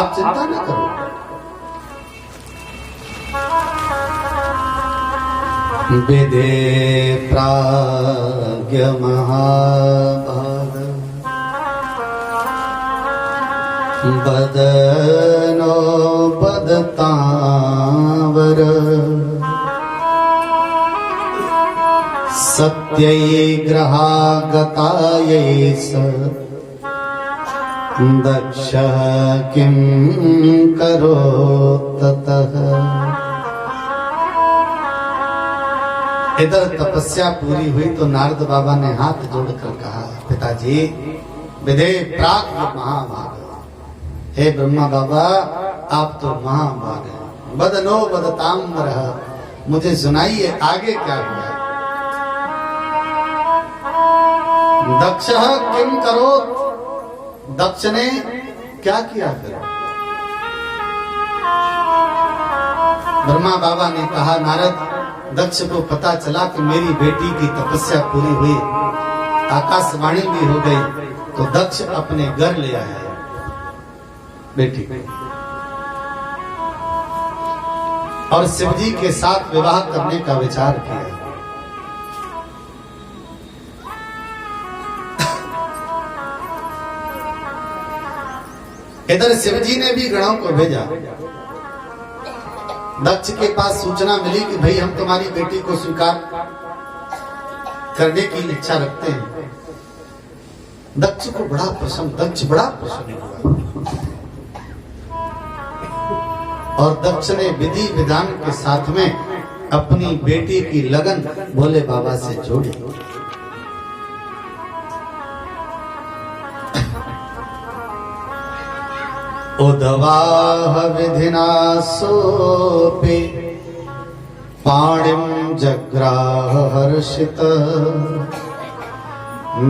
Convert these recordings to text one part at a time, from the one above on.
आप चिंता न करो। विदे प्राज्ञ महाभाग बदनो बदतावर सत्यै ग्रहागतायै स दक्ष किं करोत् ततः। इधर तपस्या पूरी हुई तो नारद बाबा ने हाथ जोड़कर कहा, पिताजी विदे प्राज्ञ महाभाग, हे ब्रह्मा बाबा आप तो महाभाग हैं। बदनो बदताम्रः, मुझे सुनाइए आगे क्या हुआ। दक्ष किम करो, दक्ष ने क्या किया फिर। ब्रह्मा बाबा ने कहा, नारद दक्ष को पता चला कि मेरी बेटी की तपस्या पूरी हुई, आकाशवाणी भी हो गई, तो दक्ष अपने घर ले आया बेटी को और शिवजी के साथ विवाह करने का विचार किया। इधर शिवजी ने भी गणों को भेजा। दक्ष के पास सूचना मिली कि भाई हम तुम्हारी बेटी को स्वीकार करने की इच्छा रखते हैं। दक्ष को बड़ा प्रसन्न हुआ और दक्ष ने विधि विधान के साथ में अपनी बेटी की लगन भोले बाबा से जोड़ी। उदवाह विधिना सोपि पाणिं जग्राह हर्षित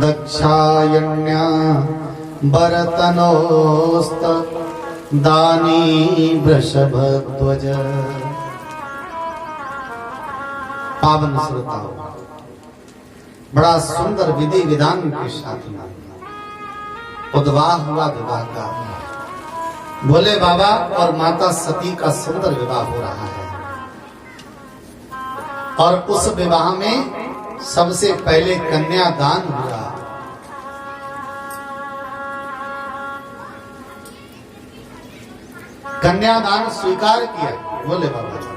दक्षायण्या भरतनोस्त दानी वृषभध्वज। पावन श्रोताओं, बड़ा सुंदर विधि विधान के साथ में उद्वाह हुआ विवाह का। भोले बाबा और माता सती का सुंदर विवाह हो रहा है और उस विवाह में सबसे पहले कन्यादान हुआ। कन्यादान स्वीकार किया भोले बाबा ने।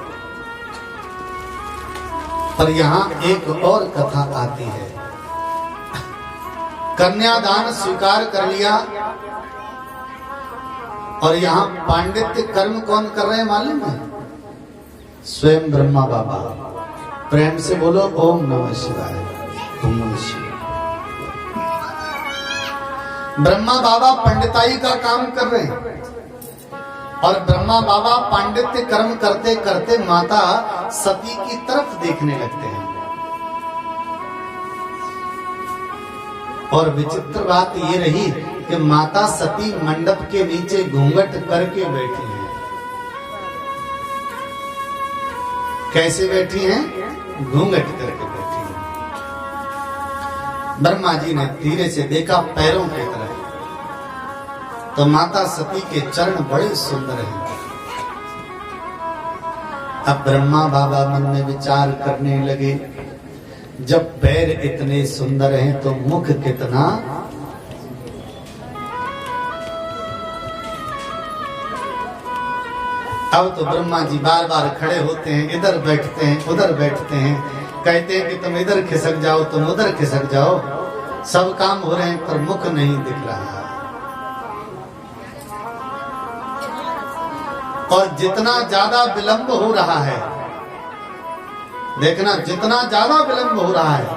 पर यहाँ एक और कथा आती है। कन्यादान स्वीकार कर लिया और यहाँ पांडित्य कर्म कौन कर रहे हैं मालूम है? स्वयं ब्रह्मा बाबा। प्रेम से बोलो ओम नमः शिवाय। ओम नमः शिवाय। ब्रह्मा बाबा पंडिताई का काम कर रहे हैं और ब्रह्मा बाबा पांडित्य कर्म करते करते माता सती की तरफ देखने लगते हैं। और विचित्र बात ये रही कि माता सती मंडप के नीचे घूंघट करके बैठी हैं। कैसे बैठी हैं? घूंघट करके बैठी हैं। ब्रह्मा जी ने धीरे से देखा पैरों की तरफ, तो माता सती के चरण बड़े सुंदर हैं। अब ब्रह्मा बाबा मन में विचार करने लगे, जब पैर इतने सुंदर हैं तो मुख कितना। अब तो ब्रह्मा जी बार बार खड़े होते हैं, इधर बैठते हैं उधर बैठते हैं, कहते हैं कि तुम इधर खिसक जाओ तुम उधर खिसक जाओ। सब काम हो रहे हैं पर मुख नहीं दिख रहा। और जितना ज्यादा विलंब हो रहा है, देखना जितना ज्यादा विलंब हो रहा है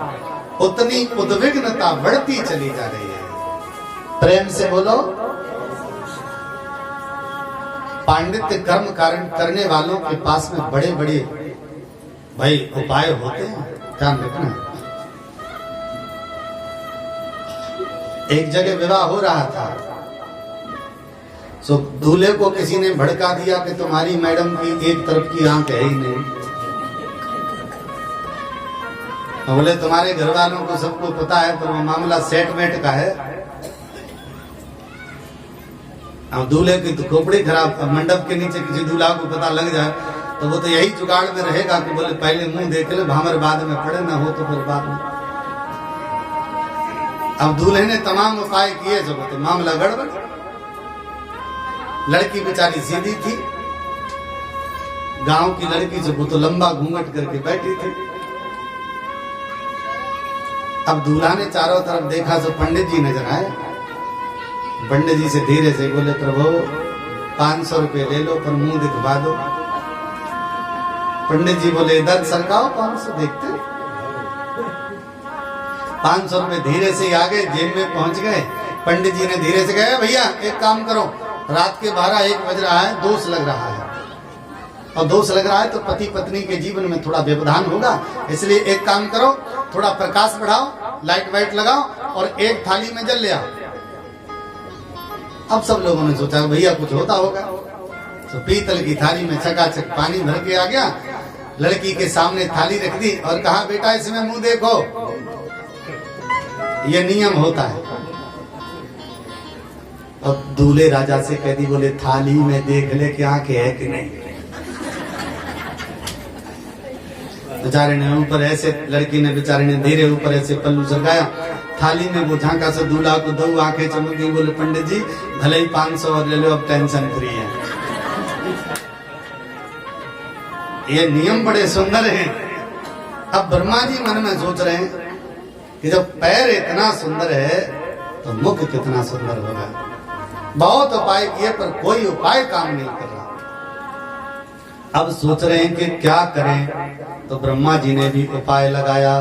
उतनी उद्विग्नता बढ़ती चली जा रही है। प्रेम से बोलो। पांडित्य कर्म करने वालों के पास में बड़े बड़े भाई उपाय होते हैं, ध्यान रखना। एक जगह विवाह हो रहा था, सो दूल्हे को किसी ने भड़का दिया कि तुम्हारी मैडम की एक तरफ की आंख है ही नहीं। तो बोले तुम्हारे घर वालों को सबको पता है, पर वो मामला सेटमेंट का है। अब दूल्हे की तो खोपड़ी खराब, अब मंडप के नीचे किसी दूल्हा को पता लग जाए तो वो तो यही जुगाड़ में रहेगा कि बोले पहले मुंह देख ले, भामर बाद में पड़े, ना हो तो फिर बाद में। अब दूल्हे ने तमाम उपाय किए, जब तो मामला गड़बड़। लड़की बेचारी सीधी थी, गांव की लड़की जो वो तो लंबा घूंघट करके बैठी थी। अब दूल्हा ने चारों तरफ देखा तो पंडित जी नजर आए। पंडित जी से धीरे से बोले, प्रभु 500 रुपए ले लो पर मुंह दिखवा दो। पंडित जी बोले, इधर सरकाओ, 500 देखते। 500 रुपए धीरे से आगे जेब में पहुंच गए। पंडित जी ने धीरे से कहा, भैया एक काम करो, रात के 12-1 बज रहा है, दोष लग रहा है, और दोष लग रहा है तो पति पत्नी के जीवन में थोड़ा व्यवधान होगा, इसलिए एक काम करो, थोड़ा प्रकाश बढ़ाओ, लाइट वाइट लगाओ और एक थाली में जल ले आओ। अब सब लोगों ने सोचा भैया कुछ होता होगा, तो पीतल की थाली में चकाचक पानी भर के आ गया, लड़की के सामने थाली रख दी और कहा, बेटा इसमें मुंह देखो, ये नियम होता है। अब दूल्हे राजा से कह दी, बोले थाली में देख ले कि आंखें है कि नहीं। बेचारे ने ऊपर ऐसे, लड़की ने बेचारे ने धीरे ऊपर ऐसे पल्लू सरकाया, थाली में वो झांका से दूल्हा को 2 आंखें चमक गई। बोले पंडित जी भले ही 500 और ले लो, अब टेंशन फ्री है। ये नियम बड़े सुंदर हैं। अब ब्रह्मा जी मन में सोच रहे हैं कि जब पैर इतना सुंदर है तो मुख कितना सुंदर होगा। बहुत उपाय किए पर कोई उपाय काम नहीं कर रहा। अब सोच रहे हैं कि क्या करें, तो ब्रह्मा जी ने भी उपाय लगाया।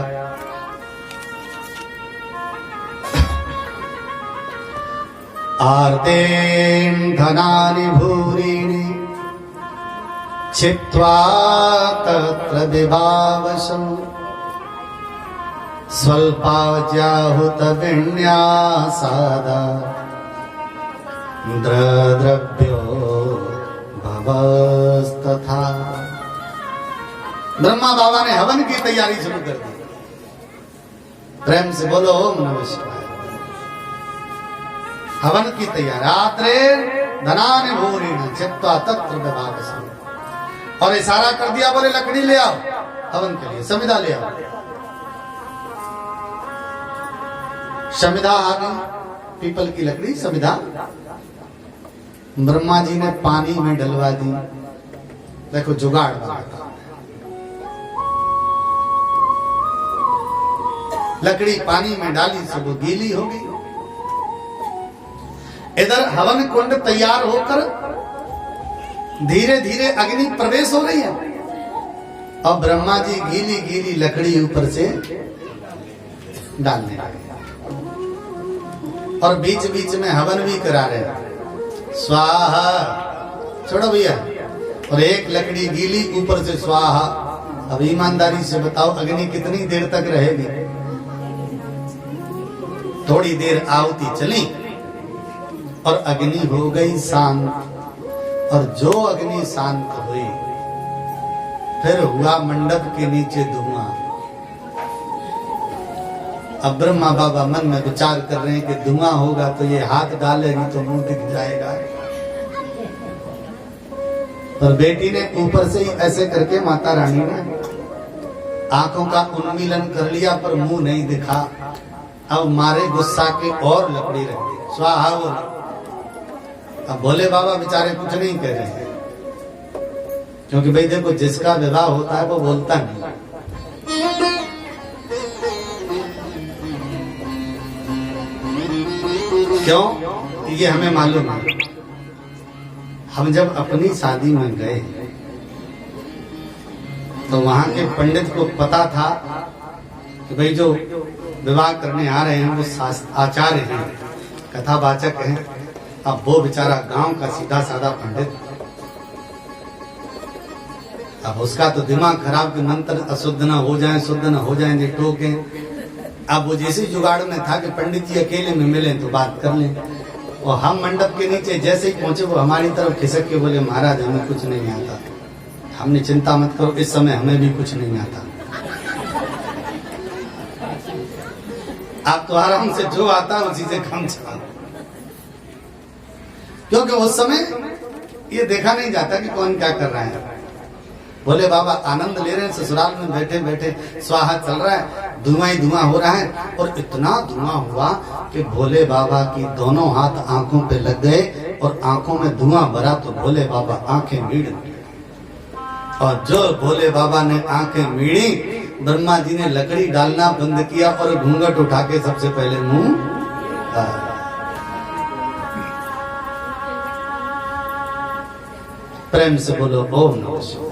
आर्तेन धनानि भूरीणि छित्त्वा तत्र विभावशम् स्वल्पाज्याहुत विन्यासादा द्रव्यो भवस्तथा। ब्रह्मा बाबा ने हवन की तैयारी शुरू कर दी। प्रेम से बोलो ओम नमः शिवाय। हवन की तैयारी, आत्रे धनानि भूरिणि छित्त्वा तत्र विभावशम्, और इशारा कर दिया, बोले लकड़ी ले आओ हवन के लिए, समिधा ले आओ। समिधा आ गई, पीपल की लकड़ी समिधा। ब्रह्मा जी ने पानी में डलवा दी। देखो जुगाड़ बनाता, लकड़ी पानी में डाली, सब वो गीली हो गई। इधर हवन कुंड तैयार होकर धीरे धीरे अग्नि प्रवेश हो रही है। अब ब्रह्मा जी गीली गीली लकड़ी ऊपर से डालने लगे और बीच बीच में हवन भी करा रहे हैं, स्वाहा, छोड़ो भैया, और एक लकड़ी गीली ऊपर से स्वाहा। अब ईमानदारी से बताओ अग्नि कितनी देर तक रहेगी? थोड़ी देर आहुति चली और अग्नि हो गई शांत। और जो अग्नि शांत हुई, फिर हुआ मंडप के नीचे धुआं। अब ब्रह्मा बाबा मन में विचार कर रहे हैं कि धुआं होगा तो ये हाथ डालेगी तो मुंह दिख जाएगा। पर बेटी ने ऊपर से ही ऐसे करके माता रानी ने आंखों का उन्मीलन कर लिया पर मुंह नहीं दिखा। अब मारे गुस्सा के और लकड़ी रख दी, स्वाहा वो। अब भोले बाबा बेचारे कुछ नहीं कह रहे हैं, क्योंकि भाई देखो जिसका विवाह होता है वो बोलता नहीं। क्यों? ये हमें मालूम है। हम जब अपनी शादी में गए तो वहां के पंडित को पता था कि भाई जो विवाह करने आ रहे हैं वो आचार्य हैं, कथावाचक हैं। अब वो बेचारा गांव का सीधा साधा पंडित, अब उसका तो दिमाग खराब कि मंत्र अशुद्ध न हो जाए, शुद्ध न हो जाए, टोके। अब वो जैसे जुगाड़ में था कि पंडित जी अकेले में मिले तो बात कर लें। और हम मंडप के नीचे जैसे ही पहुंचे वो हमारी तरफ खिसक के बोले, महाराज हमें कुछ नहीं आता। हमने चिंता मत करो, इस समय हमें भी कुछ नहीं आता। आप तो आराम से जो आता है उसी से काम चलाओ। क्योंकि उस समय ये देखा नहीं जाता कि कौन क्या कर रहा है। भोले बाबा आनंद ले रहे हैं, ससुराल में बैठे बैठे स्वाहा चल रहा है, धुआं ही धुआं हो रहा है। और इतना धुआं हुआ कि भोले बाबा की दोनों हाथ आंखों पे लग गए और आंखों में धुआं भरा तो भोले बाबा आंखें मीड़ ली। और जो भोले बाबा ने आंखें मीड़ी, ब्रह्मा जी ने लकड़ी डालना बंद किया और घूंघट उठा के सबसे पहले मुंह प्रेम से बोलो ओम नमः शिवाय।